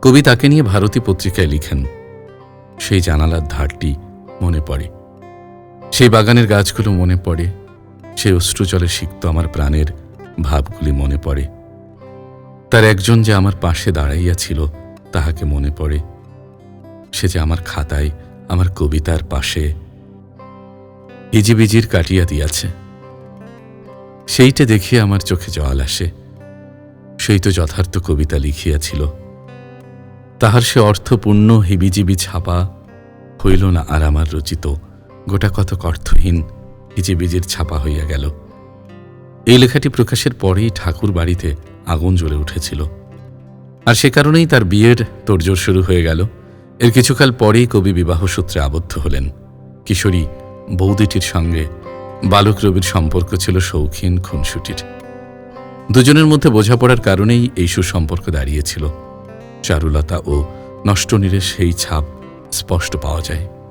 কবি তাকে নিয়ে ভারতী পত্রিকায় লিখেন, সেই জানালার ধারটি মনে পড়ে, সেই বাগানের গাছগুলো মনে পড়ে, সেই অশ্রুজলে সিক্ত আমার প্রাণের ভাবগুলি মনে পড়ে। তার একজন যে আমার পাশে দাঁড়াইয়া ছিল তাহাকে মনে পড়ে, সে যে আমার খাতায় আমার কবিতার পাশে ইজিবিজির কাটিয়া দিয়াছে। সেইটা দেখিয়া আমার চোখে জল আসে। সেই তো যথার্থ কবিতা লিখিয়াছিল, তাহার সে অর্থপূর্ণ হিবিজিবি ছাপা হইল না আর আমার রচিত গোটা কতক অর্থহীন হিজিবিজির ছাপা হইয়া গেল। এই লেখাটি প্রকাশের পরেই ঠাকুর বাড়িতে আগুন জ্বলে উঠেছিল, আর সে কারণেই তার বিয়ের তোড়জোড় শুরু হয়ে গেল। এর কিছুকাল পরেই কবি বিবাহ সূত্রে আবদ্ধ হলেন। কিশোরী বৌদিটির সঙ্গে বালক রবির সম্পর্ক ছিল শৌখিন খুনসুটির। দুজনের মধ্যে বোঝাপড়ার কারণেই এই সুসম্পর্ক দাঁড়িয়েছিল। চারুলতা ও নষ্টনীরের সেই ছাপ স্পষ্ট পাওয়া যায়।